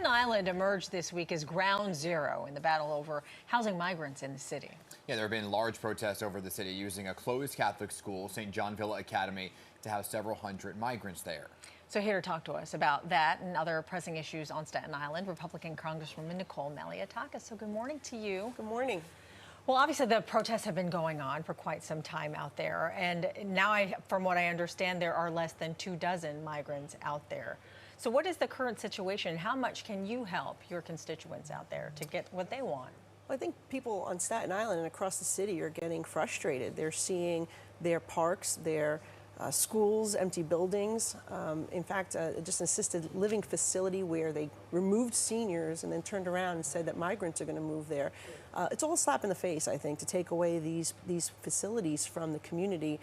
Staten Island emerged this week as ground zero in the battle over housing migrants in the city. Yeah, there have been large protests over the city using a closed Catholic school, St. John Villa Academy, to house several hundred migrants there. So here to talk to us about that and other pressing issues on Staten Island, Republican Congresswoman Nicole Malliotakis. So good morning to you. Good morning. Well, obviously the protests have been going on for quite some time out there, and now from what I understand, there are less than 24 migrants out there. So what is the current situation? How much can you help your constituents out there to get what they want? Well, I think people on Staten Island and across the city are getting frustrated. They're seeing their parks, their schools, empty buildings. In fact, just an assisted living facility where they removed seniors and then turned around and said that migrants are going to move there. It's all a slap in the face, I think, to take away these facilities from the community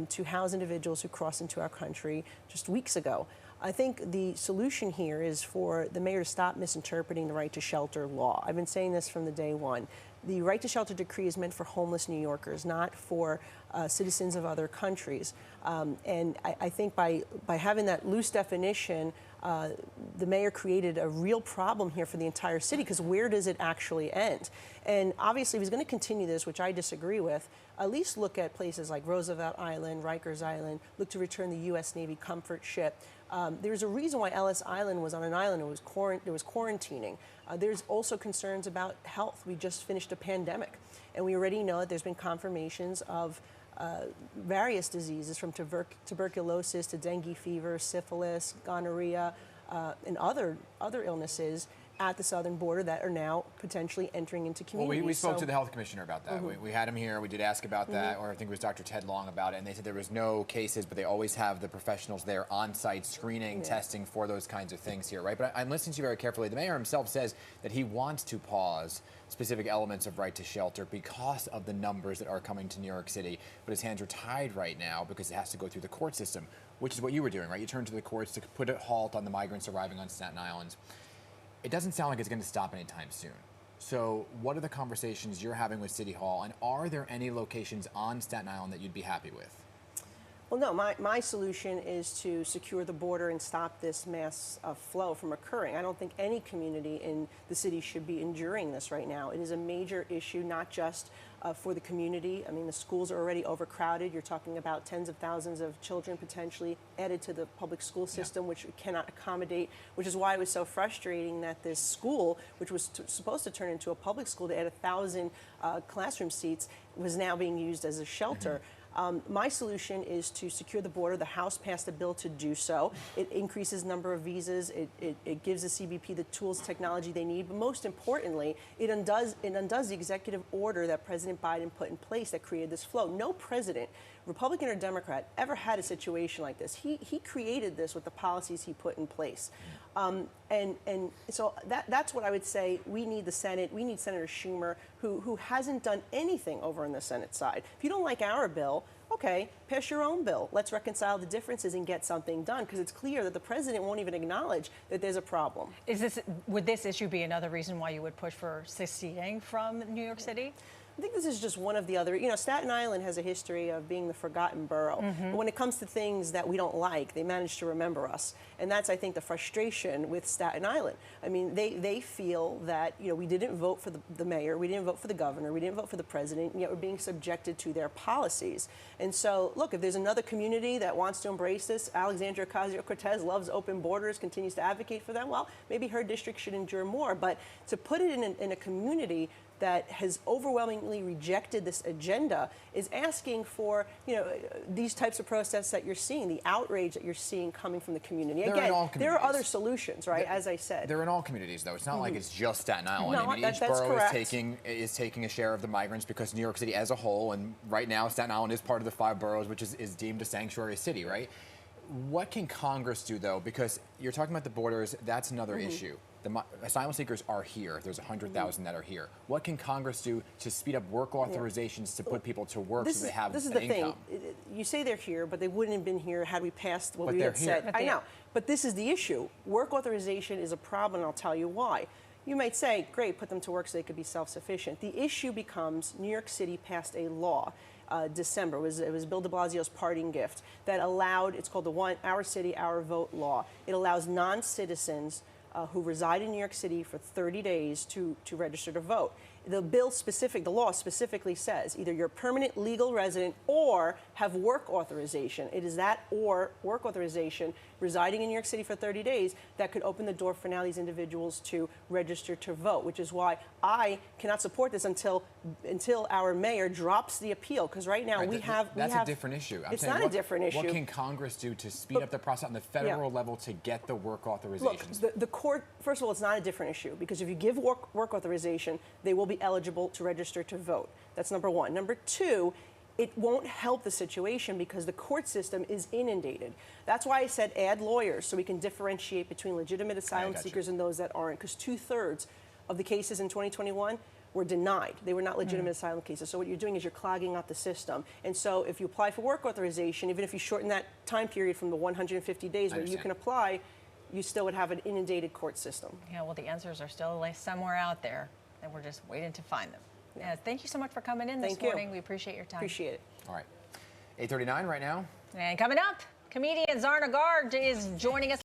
to house individuals who crossed into our country just weeks ago. I think the solution here is for the mayor to stop misinterpreting the right to shelter law. I've been saying this from the day one. The right to shelter decree is meant for homeless New Yorkers, not for citizens of other countries. And I think by having that loose definition, the mayor created a real problem here for the entire city, because where does it actually end? And obviously, if he's going to continue this, which I disagree with, at least look at places like Roosevelt Island, Rikers Island, look to return the U.S. Navy Comfort ship. There's a reason why Ellis Island was on an island. It was quarantining. There's also concerns about health. We just finished a pandemic, and we already know that there's been confirmations of various diseases, from tuberculosis to dengue fever, syphilis, gonorrhea, and other illnesses at the southern border that are now potentially entering into communities. Well, we spoke to the health commissioner about that. We had him here. We did ask about that, or I think it was Dr. Ted Long about it, and they said there was no cases, but they always have the professionals there on site screening, testing for those kinds of things here, right? But I'm listening to you very carefully. The mayor himself says that he wants to pause specific elements of right to shelter because of the numbers that are coming to New York City, but his hands are tied right now because it has to go through the court system, which is what you were doing, right? You turned to the courts to put a halt on the migrants arriving on Staten Island. It doesn't sound like it's going to stop anytime soon. So what are the conversations you're having with City Hall, and are there any locations on Staten Island that you'd be happy with? Well, no, my solution is to secure the border and stop this mass flow from occurring. I don't think any community in the city should be enduring this right now. It is a major issue, not just for the community. I mean, the schools are already overcrowded. You're talking about tens of thousands of children potentially added to the public school system, which we cannot accommodate, which is why it was so frustrating that this school, which was supposed to turn into a public school to add 1,000 classroom seats, was now being used as a shelter. My solution is to secure the border. The House passed a bill to do so. It increases the number of visas. It gives the CBP the tools, technology they need. But most importantly, it undoes the executive order that President Biden put in place that created this flow. No president, Republican or Democrat, ever had a situation like this. He created this with the policies he put in place. And so that's what I would say. We need the Senate. We need Senator Schumer, who hasn't done anything over on the Senate side. If you don't like our bill, okay, pass your own bill. Let's reconcile the differences and get something done, because it's clear that the president won't even acknowledge that there's a problem. Would this issue be another reason why you would push for seceding from New York City? I think this is just one of the other. You know, Staten Island has a history of being the forgotten borough. But when it comes to things that we don't like, they manage to remember us. And that's, I think, the frustration with Staten Island. I mean, they feel that, you know, we didn't vote for the mayor, we didn't vote for the governor, we didn't vote for the president, and yet we're being subjected to their policies. And so, look, if there's another community that wants to embrace this, Alexandria Ocasio-Cortez loves open borders, continues to advocate for them, well, maybe her district should endure more. But to put it in a community that has overwhelmingly rejected this agenda is asking for, you know, these types of protests that you're seeing, the outrage that you're seeing coming from the community. Again, there are other solutions, right? As I said, they're in all communities, though. It's not like it's just Staten Island. No, I mean, each borough is taking a share of the migrants, because New York City as a whole, and right now Staten Island is part of the 5 boroughs, which is deemed a sanctuary city, right? What can Congress do, though? Because you're talking about the borders, that's another issue. The asylum seekers are here. There's 100,000 that are here. What can Congress do to speed up work authorizations to put people to work so they have an income? This is the thing. You say they're here, but they wouldn't have been here had we passed what we had said. I know. But this is the issue. Work authorization is a problem, and I'll tell you why. You might say, great, put them to work so they could be self-sufficient. The issue becomes New York City passed a law December. It was Bill de Blasio's parting gift that allowed, it's called the Our City, Our Vote law. It allows non-citizens who reside in New York City for 30 days to register to vote. The law specifically says either you're a permanent legal resident or have work authorization. It is that or work authorization residing in New York City for 30 days that could open the door for now these individuals to register to vote, which is why I cannot support this until our mayor drops the appeal, because right now that's a different issue. It's not a different issue. What can Congress do to speed up the process on the federal level to get the work authorizations? Look, the court, first of all, it's not a different issue, because if you give work authorization, they will be eligible to register to vote. That's number one. Number two, it won't help the situation because the court system is inundated. That's why I said add lawyers so we can differentiate between legitimate asylum seekers and those that aren't, because 2/3 of the cases in 2021 were denied. They were not legitimate asylum cases. So what you're doing is you're clogging up the system. And so if you apply for work authorization, even if you shorten that time period from the 150 days where you can apply, you still would have an inundated court system. Yeah, well, the answers are still somewhere out there, and we're just waiting to find them. Yeah, thank you so much for coming in this morning. We appreciate your time. Appreciate it. All right. 8:39 right now. And coming up, comedian Zarna Gard is joining us.